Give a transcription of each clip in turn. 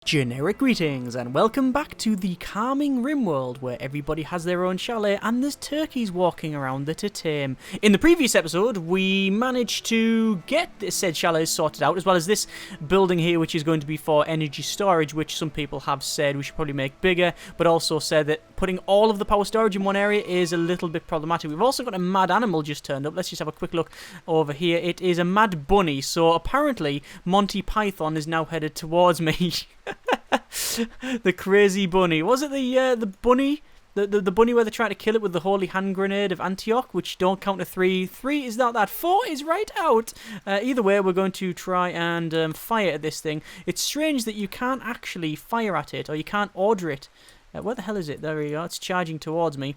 Generic greetings and welcome back to the calming Rimworld, where everybody has their own chalet and there's turkeys walking around that are tame. In the previous episode, we managed to get this said chalet sorted out, as well as this building here, which is going to be for energy storage, which some people have said we should probably make bigger, but also said that putting all of the power storage in one area is a little bit problematic. We've also got a mad animal just turned up. Let's just have a quick look over here. It is a mad bunny, so apparently Monty Python is now headed towards me. The crazy bunny. Was it the bunny? The bunny where they try to kill it with the holy hand grenade of Antioch, which don't count to three. 3 is not that. 4 is right out. Either way, we're going to try and fire at this thing. It's strange that you can't actually fire at it, or you can't order it. Where the hell is it? There we go. It's charging towards me.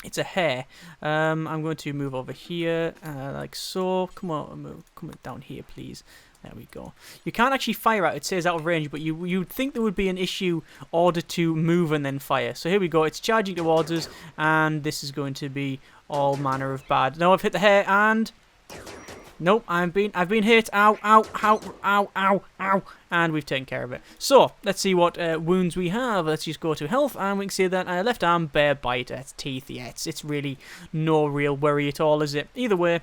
It's a hare. I'm going to move over here, like so. Come on, come down here, please. There we go. You can't actually fire at it. It says out of range, but you'd think there would be an issue order to move and then fire. So here we go. It's charging towards us, and this is going to be all manner of bad. No, I've hit the hare, and nope, I've been hit. Ow, ow, ow, ow, ow, ow, and we've taken care of it. So let's see what wounds we have. Let's just go to health, and we can see that left arm bear bite. That's teeth. Yeah, it's really no real worry at all, is it? Either way,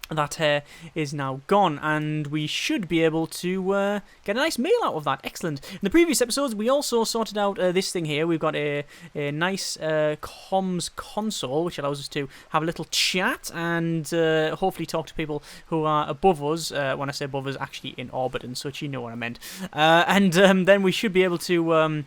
that hair is now gone, and we should be able to get a nice meal out of that. Excellent. In the previous episodes, we also sorted out this thing here. We've got a nice comms console, which allows us to have a little chat and hopefully talk to people who are above us. When I say above us, actually in orbit and such, you know what I meant. And then we should be able to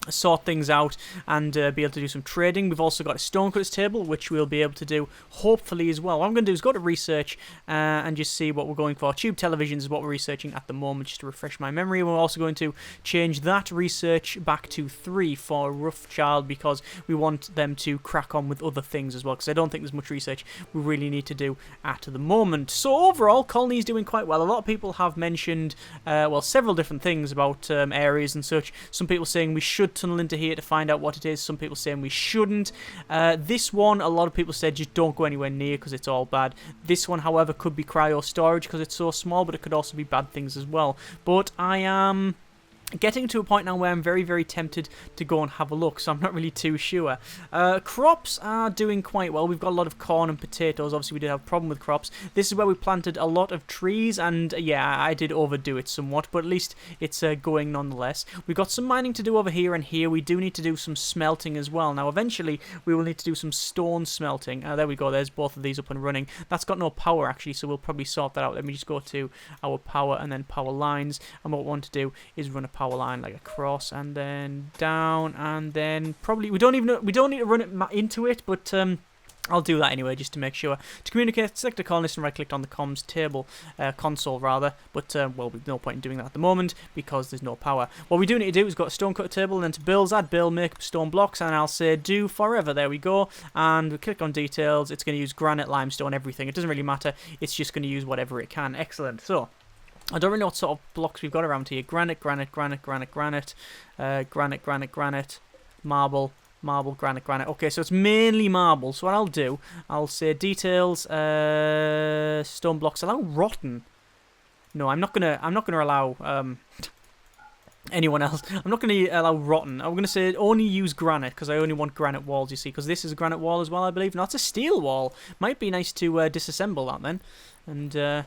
sort things out and be able to do some trading. We've also got a stonecutter's table, which we'll be able to do hopefully as well. What I'm going to do is go to research and just see what we're going for. Tube televisions is what we're researching at the moment, just to refresh my memory. We're also going to change that research back to 3 for rough child, because we want them to crack on with other things as well, because I don't think there's much research we really need to do at the moment. So overall, colony is doing quite well. A lot of people have mentioned well, several different things about areas and such. Some people saying we should tunnel into here to find out what it is. Some people saying we shouldn't. This one, a lot of people said just don't go anywhere near because it's all bad. This one, however, could be cryo storage because it's so small, but it could also be bad things as well. But I am getting to a point now where I'm very, very tempted to go and have a look, so I'm not really too sure. Crops are doing quite well. We've got a lot of corn and potatoes. Obviously, we did have a problem with crops. This is where we planted a lot of trees, and yeah, I did overdo it somewhat, but at least it's going nonetheless. We've got some mining to do over here and here. We do need to do some smelting as well. Now, eventually, we will need to do some stone smelting. There we go. There's both of these up and running. That's got no power, actually, so we'll probably sort that out. Let me just go to our power and then power lines, and what we want to do is run a power line like across and then down, and then probably we don't need to run it into it, but I'll do that anyway just to make sure. To communicate, select a colonist and right click on the comms table, console rather, but well, there's no point in doing that at the moment because there's no power. What we do need to do is go to stonecutter table and then to builds, add build, make stone blocks, and I'll say do forever. There we go, and we click on details. It's going to use granite, limestone, everything. It doesn't really matter. It's just going to use whatever it can. Excellent. So I don't really know what sort of blocks we've got around here. Granite, granite, granite, granite, granite, granite, granite, granite, marble, marble, granite, granite. Okay, so it's mainly marble. So what I'll do, I'll say details, stone blocks. Allow rotten. No, I'm not gonna allow anyone else. I'm not gonna allow rotten. I'm gonna say only use granite because I only want granite walls. You see, because this is a granite wall as well, I believe. No, it's a steel wall. Might be nice to disassemble that then, and.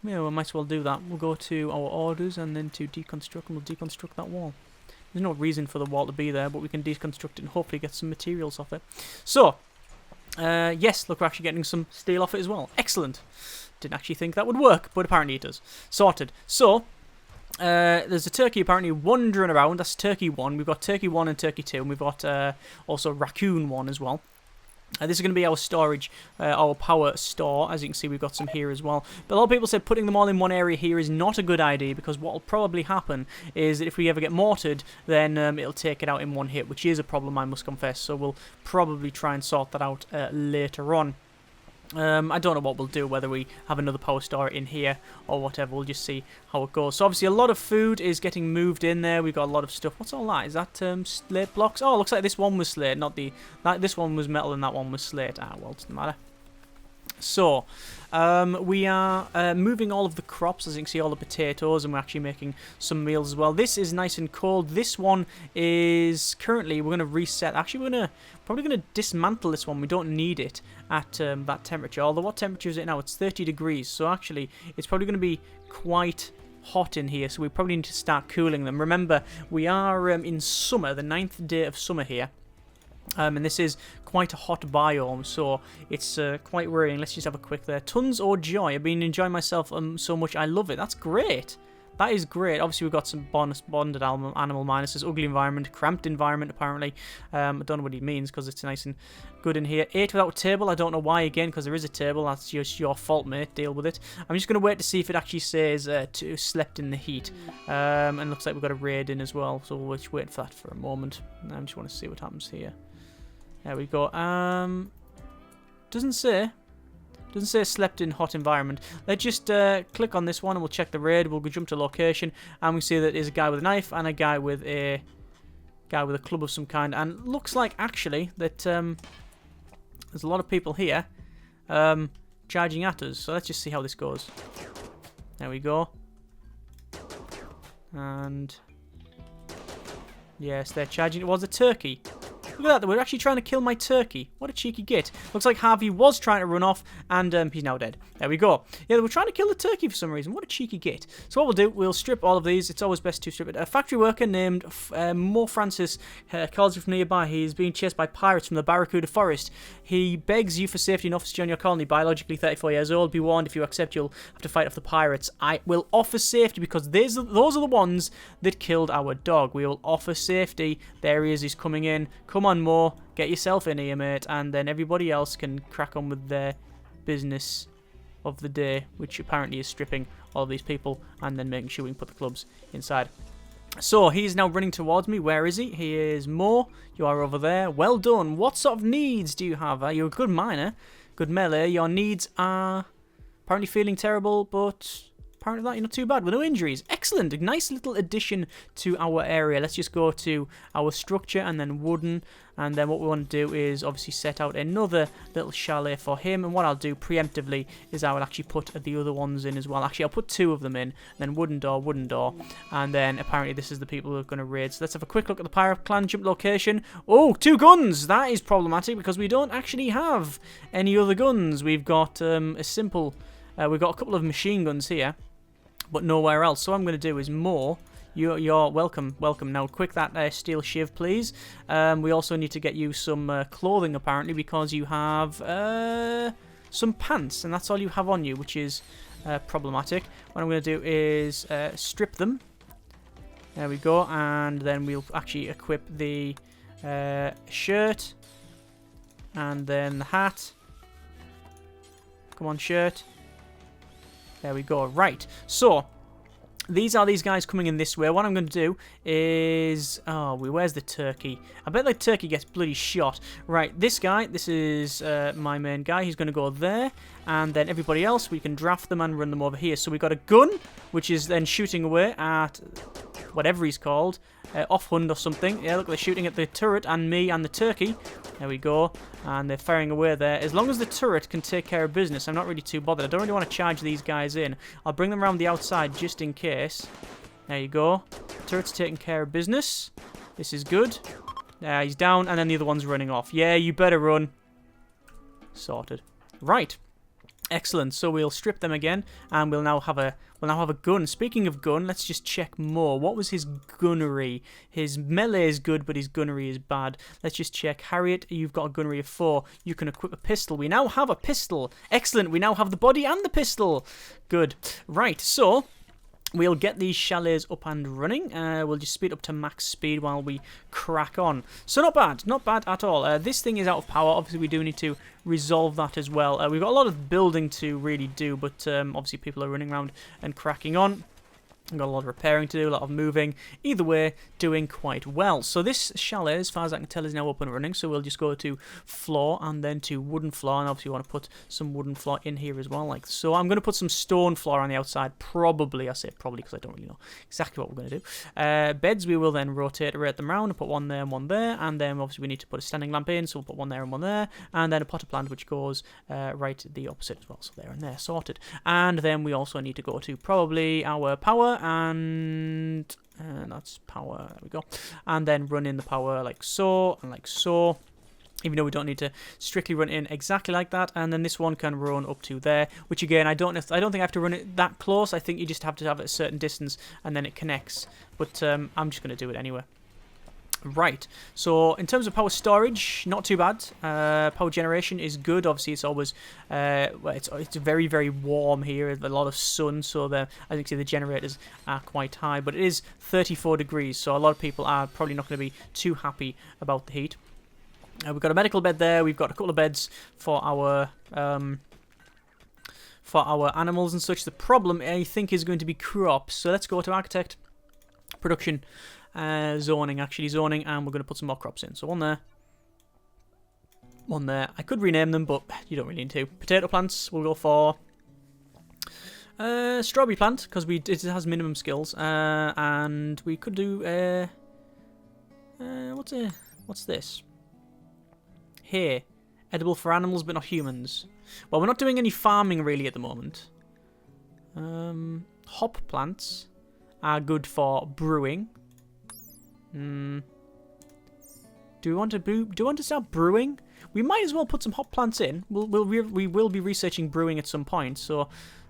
Yeah, we might as well do that. We'll go to our orders and then to deconstruct, and we'll deconstruct that wall. There's no reason for the wall to be there, but we can deconstruct it and hopefully get some materials off it. So, yes, look, we're actually getting some steel off it as well. Excellent. Didn't actually think that would work, but apparently it does. Sorted. So, there's a turkey apparently wandering around. That's turkey 1. We've got turkey 1 and turkey 2, and we've got also raccoon 1 as well. This is going to be our storage, our power store. As you can see, we've got some here as well. But a lot of people said putting them all in one area here is not a good idea, because what will probably happen is that if we ever get mortared, then it'll take it out in one hit, which is a problem, I must confess. So we'll probably try and sort that out later on. I don't know what we'll do, whether we have another power store in here or whatever. We'll just see how it goes. So obviously a lot of food is getting moved in there. We've got a lot of stuff. What's all that? Is that slate blocks? Oh, it looks like this one was slate, not the... this one was metal and that one was slate. Ah, well, it doesn't matter. So, we are moving all of the crops, as you can see, all the potatoes, and we're actually making some meals as well. This is nice and cold. This one is currently, we're going to reset. Actually, we're probably going to dismantle this one. We don't need it at that temperature. Although, what temperature is it now? It's 30 degrees. So, actually, it's probably going to be quite hot in here. So, we probably need to start cooling them. Remember, we are in summer, the 9th day of summer here. And this is quite a hot biome, so it's quite worrying. Let's just have a quick there. Tons or joy. I've been enjoying myself so much. I love it. That's great. That is great. Obviously, we've got some bonded animal minuses. Ugly environment. Cramped environment, apparently. I don't know what he means, because it's nice and good in here. 8 without a table. I don't know why, again, because there is a table. That's just your fault, mate. Deal with it. I'm just going to wait to see if it actually says to slept in the heat. And looks like we've got a raid in as well, so we'll just wait for that for a moment. I just want to see what happens here. There we go. Doesn't say slept in hot environment. Let's just click on this one and we'll check the raid. We'll go jump to location and we see that there's a guy with a knife and a guy with a club of some kind. And looks like actually that there's a lot of people here charging at us. So let's just see how this goes. There we go. And yes, they're charging. It was a turkey. Look at that, they were actually trying to kill my turkey. What a cheeky git. Looks like Harvey was trying to run off, and he's now dead. There we go. Yeah, they were trying to kill the turkey for some reason. What a cheeky git. So what we'll do, we'll strip all of these. It's always best to strip it. A factory worker named Mo Francis calls you from nearby. He's being chased by pirates from the Barracuda Forest. He begs you for safety and offers to join your colony. Biologically 34 years old. Be warned, if you accept, you'll have to fight off the pirates. I will offer safety because those are the ones that killed our dog. We will offer safety. There he is. He's coming in. Come on, Mo. Get yourself in here, mate. And then everybody else can crack on with their business of the day, which apparently is stripping all of these people and then making sure we can put the clubs inside. So, he is now running towards me. Where is he? He is Mo. You are over there. Well done. What sort of needs do you have? You're a good miner. Good melee. Your needs are apparently feeling terrible, but apparently that, you're not too bad with no injuries. Excellent. A nice little addition to our area. Let's just go to our structure and then wooden. And then what we want to do is obviously set out another little chalet for him. And what I'll do preemptively is I will actually put the other ones in as well. Actually, I'll put 2 of them in. Then wooden door. And then apparently this is the people who are going to raid. So let's have a quick look at the pirate clan jump location. Oh, 2 guns. That is problematic because we don't actually have any other guns. We've got a simple... we've got a couple of machine guns here, but nowhere else. So what I'm going to do is more... You're welcome. Now, quick that steel shiv, please. We also need to get you some clothing, apparently, because you have some pants, and that's all you have on you, which is problematic. What I'm going to do is strip them. There we go, and then we'll actually equip the shirt, and then the hat. Come on, shirt. There we go. Right, so... these are these guys coming in this way. What I'm going to do is... oh, where's the turkey? I bet the turkey gets bloody shot. Right, this guy, this is my main guy. He's going to go there. And then everybody else, we can draft them and run them over here. So we've got a gun, which is then shooting away at whatever he's called. Off-hund or something. Yeah, look, they're shooting at the turret and me and the turkey. There we go. And they're firing away there. As long as the turret can take care of business, I'm not really too bothered. I don't really want to charge these guys in. I'll bring them around the outside just in case. There you go. Turret's taking care of business. This is good. He's down, and then the other one's running off. Yeah, you better run. Sorted. Right. Excellent. So we'll strip them again, and we'll now have a gun. Speaking of gun, let's just check more. What was his gunnery? His melee is good, but his gunnery is bad. Let's just check. Harriet, you've got a gunnery of 4. You can equip a pistol. We now have a pistol. Excellent. We now have the body and the pistol. Good. Right. So we'll get these chalets up and running. We'll just speed up to max speed while we crack on. So not bad at all. This thing is out of power. Obviously, we do need to resolve that as well. We've got a lot of building to really do, but obviously people are running around and cracking on. I've got a lot of repairing to do, a lot of moving. Either way, doing quite well. So this chalet, as far as I can tell, is now up and running. So we'll just go to floor and then to wooden floor. And obviously we want to put some wooden floor in here as well, like so. I'm going to put some stone floor on the outside, probably. I say probably because I don't really know exactly what we're going to do. Beds, we will then rotate them around and put one there and one there. And then obviously we need to put a standing lamp in, so we'll put one there and one there. And then a potted plant, which goes right the opposite as well. So there and there, sorted. And then we also need to go to probably our power. And that's power, there we go, and then run in the power like so and like so, even though we don't need to strictly run in exactly like that. And then this one can run up to there, which again I don't think I have to run it that close. I think you just have to have it a certain distance and then it connects, but I'm just going to do it anyway. Right, so in terms of power storage, not too bad. Power generation is good. Obviously, it's always well, it's very, very warm here. A lot of sun, so as you can see, the generators are quite high. But it is 34 degrees, so a lot of people are probably not going to be too happy about the heat. We've got a medical bed there. We've got a couple of beds for our animals and such. The problem, I think, is going to be crops. So let's go to architect, production. Zoning, and we're going to put some more crops in. So one there. I could rename them, but you don't really need to. Potato plants, we'll go for strawberry plant, because it has minimum skills. And we could do what's this? Hay. Edible for animals, but not humans. Well, we're not doing any farming really at the moment. Hop plants are good for brewing. Do we want to start brewing? We might as well put some hop plants in. We will be researching brewing at some point, so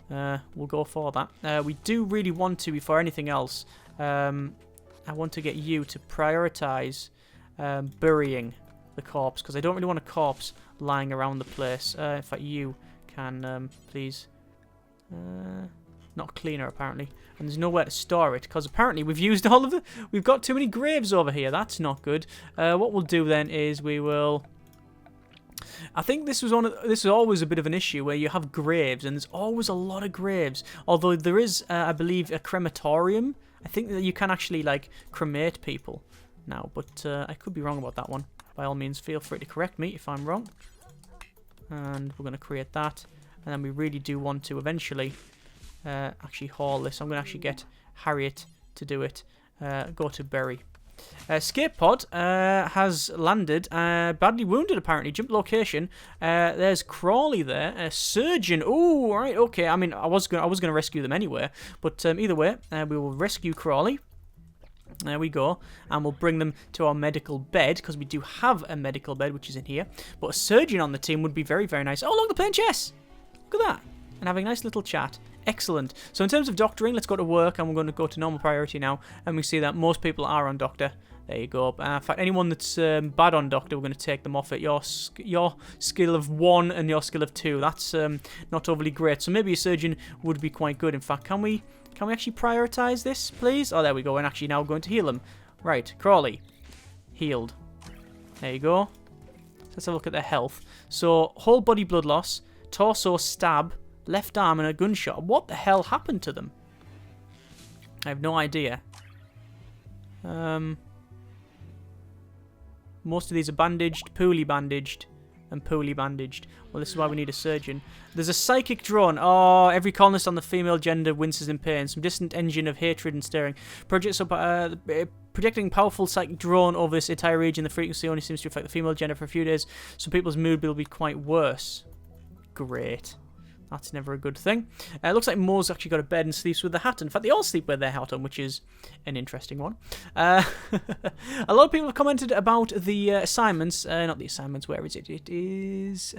we'll go for that. We do really want to, before anything else, I want to get you to prioritize burying the corpse, because I don't really want a corpse lying around the place. In fact, you can please. Not cleaner, apparently. And there's nowhere to store it, because apparently we've used all of the... We've got too many graves over here. That's not good. What we'll do then is we will... I think this is always a bit of an issue where you have graves, and there's always a lot of graves. Although there is, I believe, a crematorium. I think that you can actually, like, cremate people now, but I could be wrong about that one. By all means, feel free to correct me if I'm wrong. And we're going to create that. And then we really do want to eventually... actually haul this. I'm going to actually get Harriet to do it. Go to Berry. Escape pod has landed. Badly wounded, apparently. Jump location. There's Crawley there. Surgeon. Oh, right, okay. I mean, I was going to rescue them anyway. But either way, we will rescue Crawley. There we go. And we'll bring them to our medical bed, because we do have a medical bed, which is in here. But a surgeon on the team would be very, very nice. Oh, look, they're playing chess. Look at that. And having a nice little chat. Excellent. So in terms of doctoring, let's go to work, and we're going to go to normal priority now. And we see that most people are on doctor. There you go. In fact, anyone that's bad on doctor, we're going to take them off at your skill of 1 and your skill of 2. That's not overly great. So maybe a surgeon would be quite good. In fact, can we actually prioritize this, please? Oh, there we go. And actually now we're going to heal them. Right, Crawley. Healed. There you go. Let's have a look at their health. So, whole body blood loss, torso stab, left arm and a gunshot. What the hell happened to them? I have no idea. Most of these are bandaged, poorly bandaged, and poorly bandaged. Well, this is why we need a surgeon. There's a psychic drone. Oh, every colonist on the female gender winces in pain. Some distant engine of hatred and staring. Projecting powerful psychic drone over this entire region. The frequency only seems to affect the female gender for a few days. Some people's mood will be quite worse. Great. That's never a good thing. It looks like Mo's actually got a bed and sleeps with the hat. In fact, they all sleep with their hat on, which is an interesting one. A lot of people have commented about the assignments. Not the assignments, where is it? It is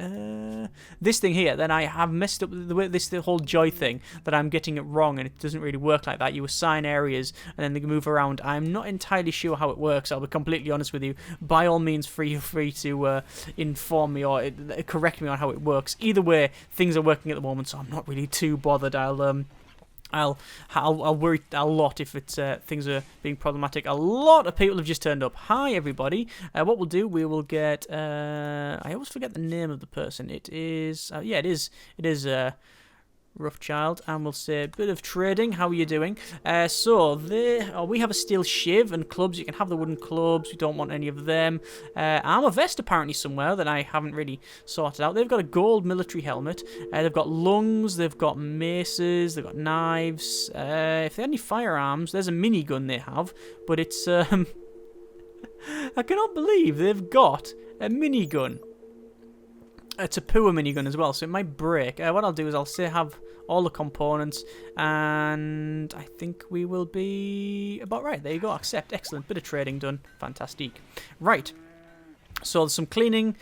this thing here. Then I have messed up the whole joy thing, that I'm getting it wrong, and it doesn't really work like that. You assign areas, and then they move around. I'm not entirely sure how it works. I'll be completely honest with you. By all means, feel free to inform me or correct me on how it works. Either way, things are working at the moment, so I'm not really too bothered. I'll worry a lot if it's things are being problematic. A lot of people have just turned up. Hi everybody. What we'll do, we will get I always forget the name of the person. It is yeah, it is Rough child, and we'll say a bit of trading. How are you doing? We have a steel shiv and clubs. You can have the wooden clubs. We don't want any of them. Armor vest apparently somewhere that I haven't really sorted out. They've got a gold military helmet. They've got lungs. They've got maces. They've got knives. If they had any firearms, there's a minigun they have, but it's I cannot believe they've got a minigun. It's a poor minigun as well, so it might break. What I'll do is I'll say have all the components, and I think we will be about right. There you go, accept. Excellent. Bit of trading done. Fantastic. Right. So there's some cleaning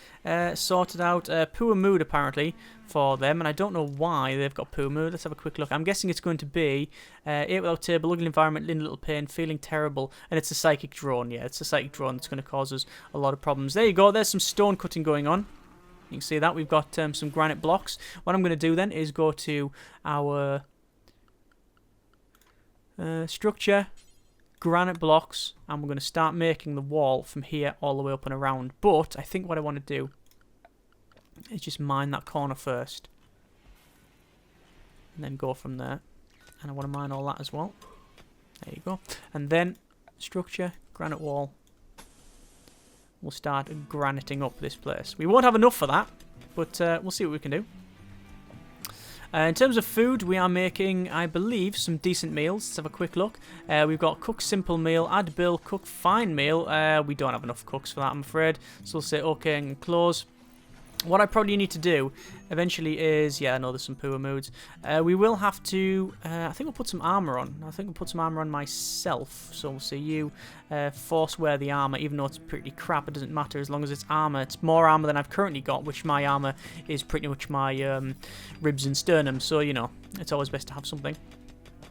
sorted out. Poor mood apparently for them, and I don't know why they've got poor mood. Let's have a quick look. I'm guessing it's going to be 8 without table, ugly environment, in little pain, feeling terrible, and it's a psychic drone. Yeah, it's a psychic drone that's going to cause us a lot of problems. There you go. There's some stone cutting going on. You can see that we've got some granite blocks. What I'm going to do then is go to our structure, granite blocks, and we're going to start making the wall from here all the way up and around. But I think what I want to do is just mine that corner first, and then go from there. And I want to mine all that as well. There you go. And then structure, granite wall. We'll start graniting up this place. We won't have enough for that, but we'll see what we can do. In terms of food, we are making, I believe, some decent meals. Let's have a quick look. We've got cook simple meal, add bill, cook fine meal. We don't have enough cooks for that, I'm afraid. So we'll say okay and close. What I probably need to do eventually is, yeah, I know there's some poor moods. We will have to, I think we'll put some armor on. I think we'll put some armor on myself. So we'll say you force wear the armor, even though it's pretty crap. It doesn't matter as long as it's armor. It's more armor than I've currently got, which my armor is pretty much my ribs and sternum. So, you know, it's always best to have something.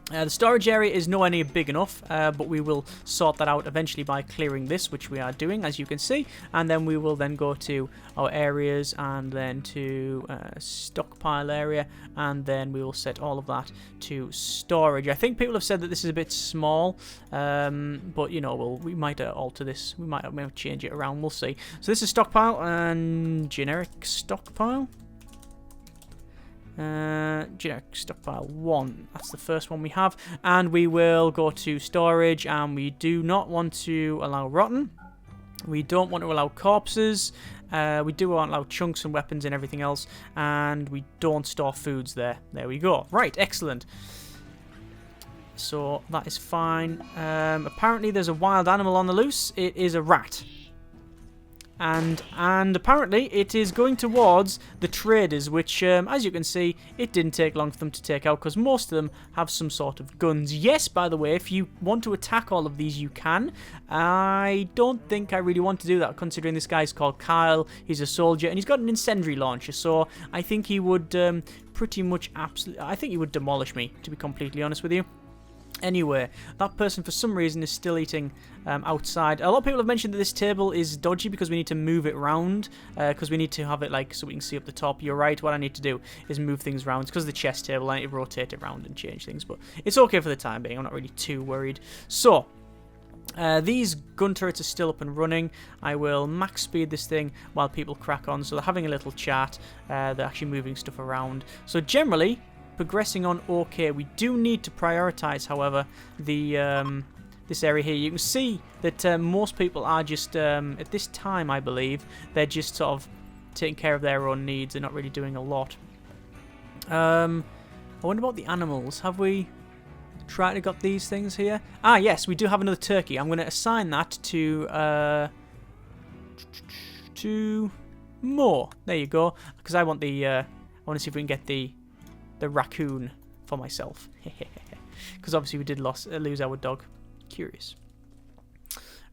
The storage area is nowhere near big enough, but we will sort that out eventually by clearing this, which we are doing, as you can see. And then we will then go to our areas and then to stockpile area, and then we will set all of that to storage. I think people have said that this is a bit small, but, you know, we might alter this. We might change it around. We'll see. So this is stockpile and generic stockpile. Generic stockpile 1, that's the first one we have, and we will go to storage, and we do not want to allow rotten, we don't want to allow corpses, we do want to allow chunks and weapons and everything else, and we don't store foods there. There we go. Right, excellent. So that is fine. Apparently there's a wild animal on the loose. It is a rat. And apparently it is going towards the traders, which, as you can see, it didn't take long for them to take out, because most of them have some sort of guns. Yes, by the way, if you want to attack all of these, you can. I don't think I really want to do that, considering this guy's called Kyle, he's a soldier, and he's got an incendiary launcher, so I think he would pretty much I think he would demolish me, to be completely honest with you. Anyway, that person for some reason is still eating outside. A lot of people have mentioned that this table is dodgy because we need to move it around, because we need to have it like so we can see up the top. You're right, what I need to do is move things around. It's because of the chest table, I need to rotate it around and change things, but it's okay for the time being. I'm not really too worried. So, these gun turrets are still up and running. I will max speed this thing while people crack on, so they're having a little chat. They're actually moving stuff around. So generally, progressing on okay. We do need to prioritize, however, the this area here. You can see that most people are just at this time, I believe, they're just sort of taking care of their own needs. They're not really doing a lot. I wonder about the animals. Have we tried to got these things here? Ah, yes, we do have another turkey. I'm going to assign that to more. There you go. Because I want the I want to see if we can get the raccoon for myself. Because obviously we did lose our dog. Curious.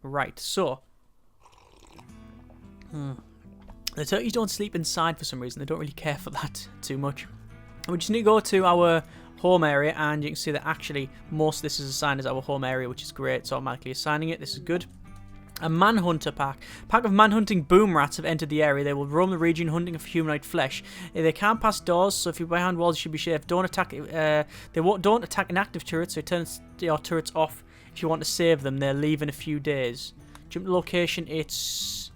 Right, so the turkeys don't sleep inside for some reason. They don't really care for that too much. We just need to go to our home area, and you can see that actually most of this is assigned as our home area, which is great. So automatically assigning it. This is good. A manhunter pack. Pack of manhunting boomrats have entered the area. They will roam the region hunting for humanoid flesh. They can't pass doors, so if you're behind walls, you should be safe. Don't attack. Don't attack inactive turrets. So turn your turrets off if you want to save them. They'll leave in a few days. Jump to location. It's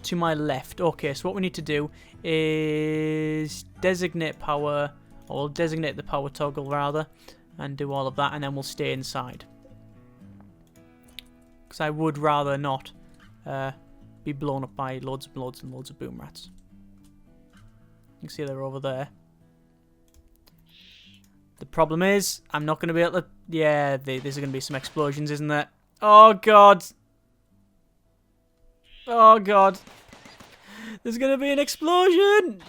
to my left. Okay, so what we need to do is designate power Or we'll designate the power toggle rather, and do all of that, and then we'll stay inside. Because I would rather not be blown up by loads and loads and loads of boom rats. You can see they're over there. The problem is, I'm not going to be able to... Yeah, there's going to be some explosions, isn't there? Oh, God. Oh, God. There's going to be an explosion.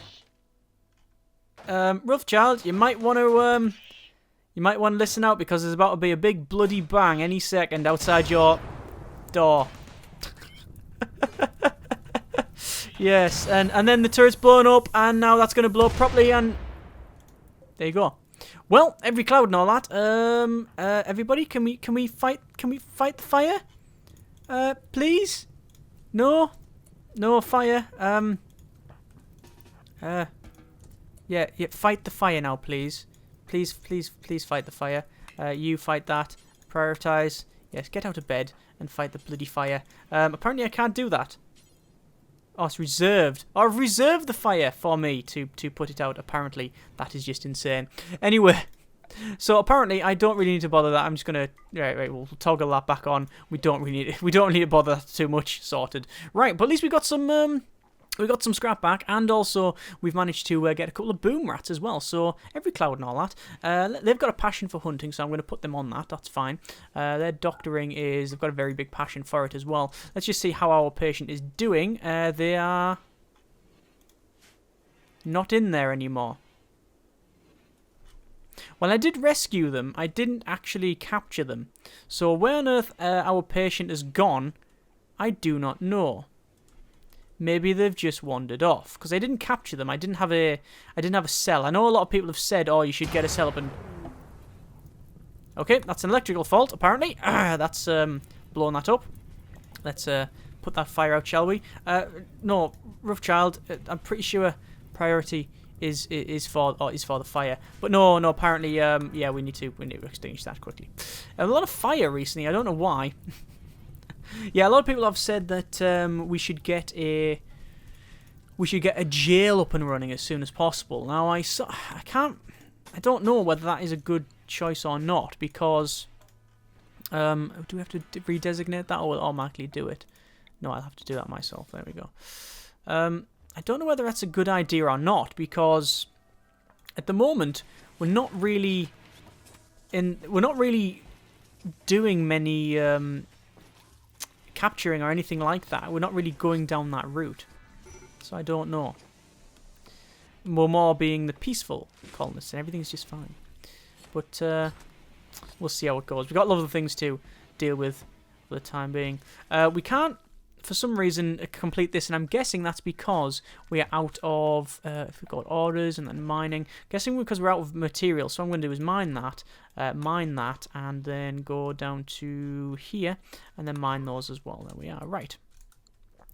Rough you might want to... You might want to listen out because there's about to be a big bloody bang any second outside your door. Yes, and then the turret's blown up, and now that's going to blow up properly, and there you go. Well, every cloud and all that. Everybody, can we fight the fire? Please? No fire. Yeah, fight the fire now, please. Please fight the fire. You fight that. Prioritize. Yes, get out of bed and fight the bloody fire. Apparently I can't do that. Oh, it's reserved. Oh, I've reserved the fire for me to put it out. Apparently, that is just insane. Anyway, so apparently I don't really need to bother that. I'm just gonna right. We'll toggle that back on. We don't really need to bother that too much. Sorted. Right, but at least we got some. We got some scrap back, and also we've managed to get a couple of boom rats as well. So every cloud and all that. They've got a passion for hunting, so I'm going to put them on that. That's fine. Their doctoring they've got a very big passion for it as well. Let's just see how our patient is doing. They are not in there anymore. Well, I did rescue them. I didn't actually capture them. So where on earth our patient has gone, I do not know. Maybe they've just wandered off because I didn't capture them. I didn't have a cell. I know a lot of people have said, "Oh, you should get a cell up and." Okay, that's an electrical fault apparently. That's blowing that up. Let's put that fire out, shall we? No, rough child. I'm pretty sure priority is for the fire. But no. Apparently, yeah, we need to extinguish that quickly. A lot of fire recently. I don't know why. Yeah, a lot of people have said that we should get a jail up and running as soon as possible. Now I don't know whether that is a good choice or not because do we have to redesignate that or will it automatically do it? No, I'll have to do that myself. There we go. I don't know whether that's a good idea or not because at the moment we're not really doing many capturing or anything like that. We're not really going down that route. So I don't know. We're more being the peaceful colonists and everything's just fine. But we'll see how it goes. We've got a lot of things to deal with for the time being. We can't, for some reason, complete this, and I'm guessing that's because we are out of, if we've got orders and then mining, guessing because we're out of material. So what I'm going to do is mine that, and then go down to here, and then mine those as well. There we are, right.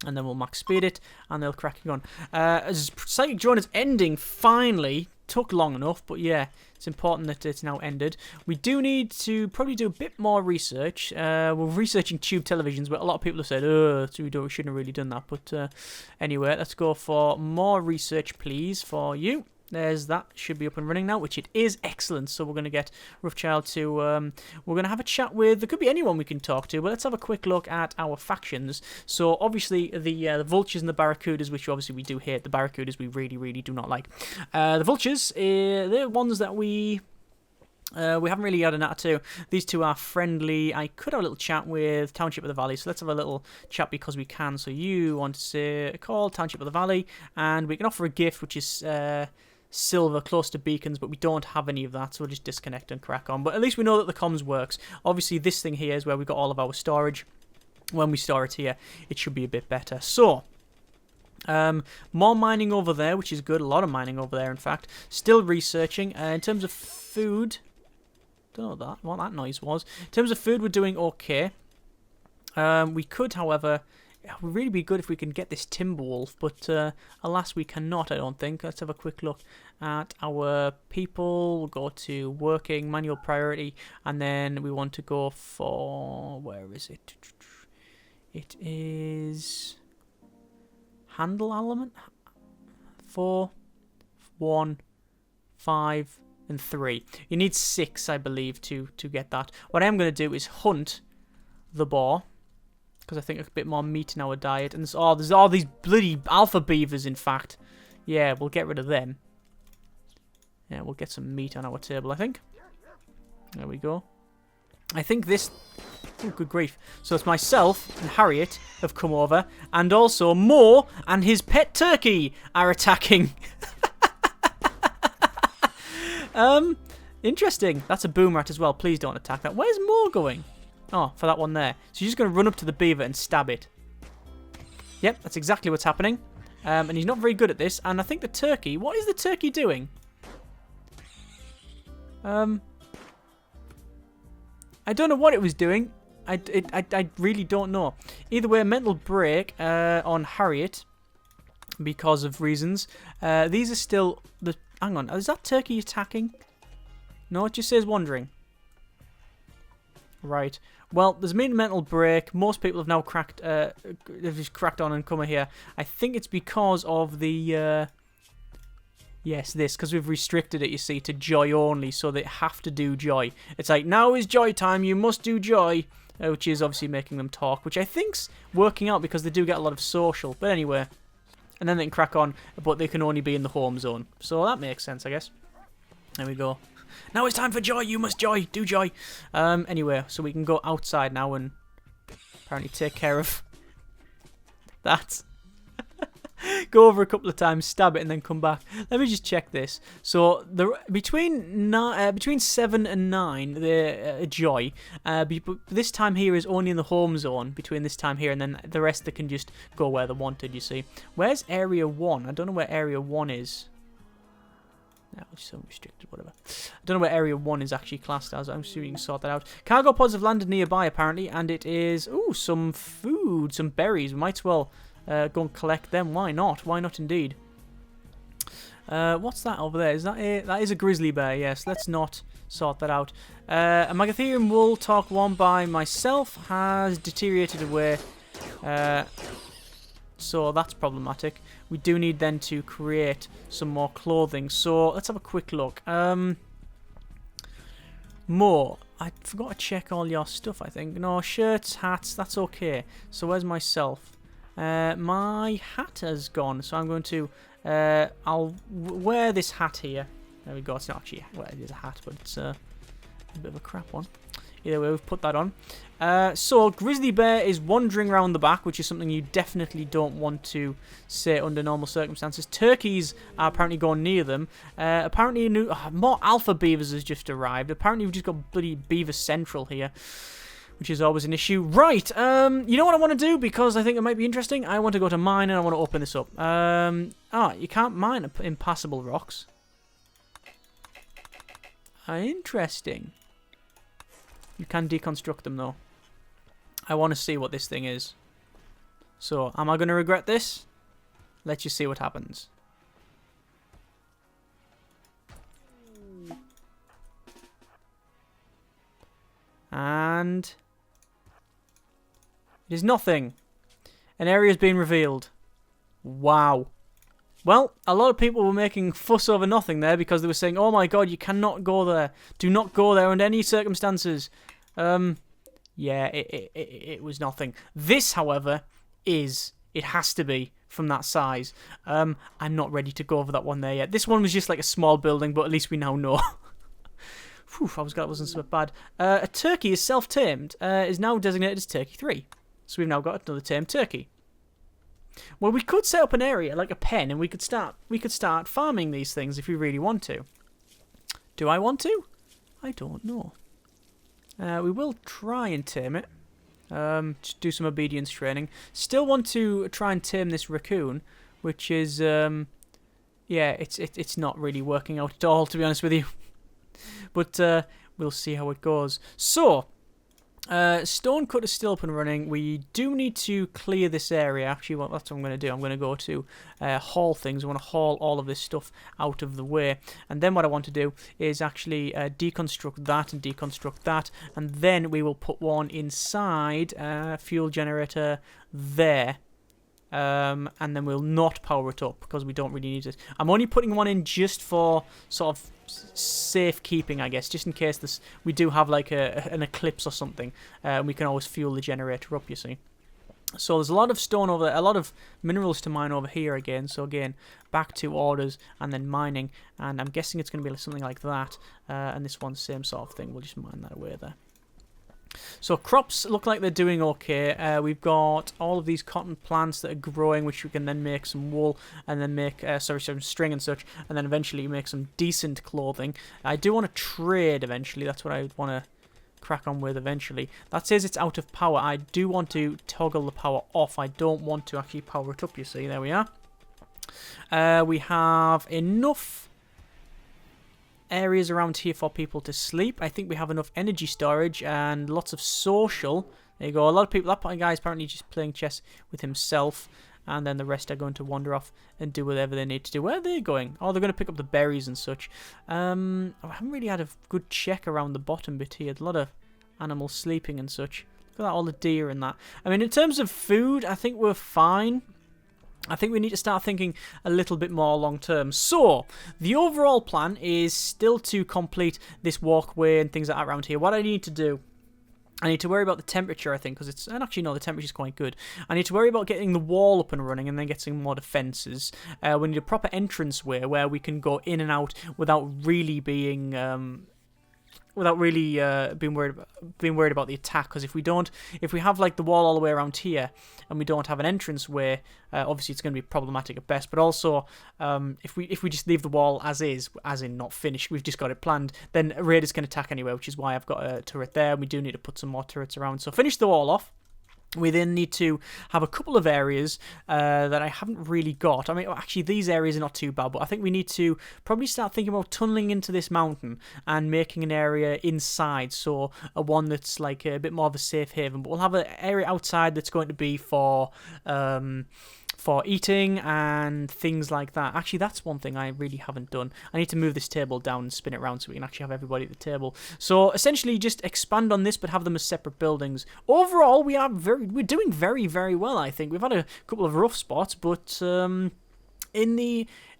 And then we'll max speed it, and they'll crack on. As Psychic Drone is ending, finally. Took long enough, but yeah, it's important that it's now ended. We do need to probably do a bit more research. We're researching tube televisions, but a lot of people have said, oh, we shouldn't have really done that. But anyway, let's go for more research, please, for you. There's that. Should be up and running now, which it is. Excellent. So we're going to get Roughchild to... we're going to have a chat with... There could be anyone we can talk to, but let's have a quick look at our factions. So obviously the vultures and the barracudas, which obviously we do hate. The barracudas we really, really do not like. The vultures, they're ones that we haven't really had an at to. These two are friendly. I could have a little chat with Township of the Valley, so let's have a little chat because we can. So you want to say, call Township of the Valley, and we can offer a gift, which is... silver close to beacons, but we don't have any of that, so we'll just disconnect and crack on. But at least we know that the comms works. Obviously this thing here is where we've got all of our storage. When we store it here, it should be a bit better. So more mining over there, which is good. A lot of mining over there, in fact. Still researching. In terms of food, don't know what that noise was. In terms of food, we're doing okay. We could, however, it would really be good if we can get this Timberwolf, but alas, we cannot, I don't think. Let's have a quick look at our people. We'll go to working, manual priority, and then we want to go for... Where is it? It is... Handle element? 4, 1, 5, and 3. You need 6, I believe, to get that. What I am going to do is hunt the boar, because I think a bit more meat in our diet. And there's all these bloody alpha beavers, in fact. Yeah, we'll get rid of them. Yeah, we'll get some meat on our table, I think. There we go. I think this... Oh, good grief. So it's myself and Harriet have come over, and also Mo and his pet turkey are attacking. Interesting. That's a Boomrat as well. Please don't attack that. Where's Mo going? Oh, for that one there. So you're just going to run up to the beaver and stab it. Yep, that's exactly what's happening. And he's not very good at this. And I think the turkey... What is the turkey doing? I don't know what it was doing. I really don't know. Either way, mental break on Harriet because of reasons. These are still... Hang on, is that turkey attacking? No, it just says wandering. Right. Well, there's been a mental break. Most people have now cracked on and come here. I think it's because of the... Yes, because we've restricted it, you see, to joy only, so they have to do joy. It's like, now is joy time, you must do joy, which is obviously making them talk, which I think's working out because they do get a lot of social. But anyway, and then they can crack on, but they can only be in the home zone. So that makes sense, I guess. There we go. Now it's time for joy, you must joy, do joy. Anyway, so we can go outside now and apparently take care of that. Go over a couple of times, stab it, and then come back. Let me just check this. So between 7 and 9, they're joy. But this time here is only in the home zone. Between this time here and then the rest, they can just go where they wanted. You see. Where's Area 1? I don't know where Area 1 is. No, it's so restricted. Whatever. I don't know where Area 1 is actually classed as. I'm sure you can sort that out. Cargo pods have landed nearby apparently, and it is some food, some berries. We might as well. Go and collect them. Why not? Why not indeed? What's that over there? Is that a... That is a grizzly bear, yes. Let's not sort that out. A Magatherium wool talk one by myself has deteriorated away. So that's problematic. We do need then to create some more clothing. So let's have a quick look. More. I forgot to check all your stuff, I think. No, shirts, hats, that's okay. So where's myself? My hat has gone, so I'm going to, I'll wear this hat here. There we go, it's not actually, well, it is a hat, but it's a bit of a crap one. Either way, we've put that on. So, grizzly bear is wandering around the back, which is something you definitely don't want to say under normal circumstances. Turkeys are apparently going near them. Apparently, more alpha beavers has just arrived. Apparently, we've just got bloody Beaver Central here, which is always an issue. Right, you know what I want to do? Because I think it might be interesting. I want to go to mine and I want to open this up. You can't mine impassable rocks. Interesting. You can deconstruct them, though. I want to see what this thing is. So, am I going to regret this? Let's just see what happens. And... it is nothing. An area has been revealed. Wow. Well, a lot of people were making fuss over nothing there because they were saying, oh my god, you cannot go there. Do not go there under any circumstances. Yeah, it was nothing. This, however, it has to be from that size. I'm not ready to go over that one there yet. This one was just like a small building, but at least we now know. Whew, I was glad it wasn't so bad. A turkey is self-tamed, is now designated as Turkey 3. So we've now got another tamed turkey. Well, we could set up an area, like a pen, and we could start farming these things if we really want to. Do I want to? I don't know. We will try and tame it. Just do some obedience training. Still want to try and tame this raccoon, which is, yeah, it's not really working out at all, to be honest with you. But we'll see how it goes. So, stone cut is still up and running. We do need to clear this area. Actually, that's what I'm going to do. I'm going to go to haul things. I want to haul all of this stuff out of the way. And then what I want to do is actually deconstruct that and deconstruct that. And then we will put one inside fuel generator there. and then we'll not power it up because we don't really need it. I'm only putting one in just for sort of safekeeping, I guess, just in case we do have like an eclipse or something. We can always fuel the generator up, you see. So there's a lot of stone over there, a lot of minerals to mine over here again. So again, back to orders and then mining. And I'm guessing it's going to be something like that. And this one's same sort of thing. We'll just mine that away there. So crops look like they're doing okay. We've got all of these cotton plants that are growing, which we can then make some wool and then make, some string and such. And then eventually make some decent clothing. I do want to trade eventually. That's what I would want to crack on with eventually. That says it's out of power. I do want to toggle the power off. I don't want to actually power it up, you see. There we are. We have enough areas around here for people to sleep. I think we have enough energy storage and lots of social. There you go. A lot of people, that guy's apparently just playing chess with himself. And then the rest are going to wander off and do whatever they need to do. Where are they going? Oh, they're going to pick up the berries and such. I haven't really had a good check around the bottom bit here. A lot of animals sleeping and such. Look at that, all the deer and that. I mean, in terms of food, I think we're fine. I think we need to start thinking a little bit more long term. So, the overall plan is still to complete this walkway and things like that around here. What I need to do, I need to worry about the temperature, I think, because it's... And actually, no, the temperature's quite good. I need to worry about getting the wall up and running and then get some more defences. We need a proper entranceway where we can go in and out without really being... being worried about the attack, because if we have like the wall all the way around here and we don't have an entranceway, obviously it's going to be problematic at best. But also, if we just leave the wall as is, as in not finished, we've just got it planned, then raiders can attack anyway, which is why I've got a turret there. And we do need to put some more turrets around. So finish the wall off. We then need to have a couple of areas that I haven't really got. I mean, actually, these areas are not too bad, but I think we need to probably start thinking about tunneling into this mountain and making an area inside, so one that's like a bit more of a safe haven. But we'll have an area outside that's going to be for eating and things like that. Actually, that's one thing I really haven't done. I need to move this table down and spin it around so we can actually have everybody at the table. So essentially just expand on this but have them as separate buildings. Overall, we're doing very, very well, I think. We've had a couple of rough spots, but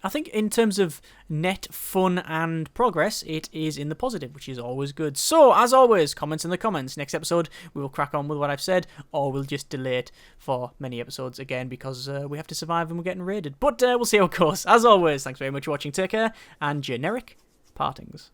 I think in terms of net fun and progress, it is in the positive, which is always good. So, as always, comments in the comments. Next episode, we will crack on with what I've said, or we'll just delay it for many episodes again because we have to survive and we're getting raided. But we'll see how it goes. As always, thanks very much for watching. Take care, and generic partings.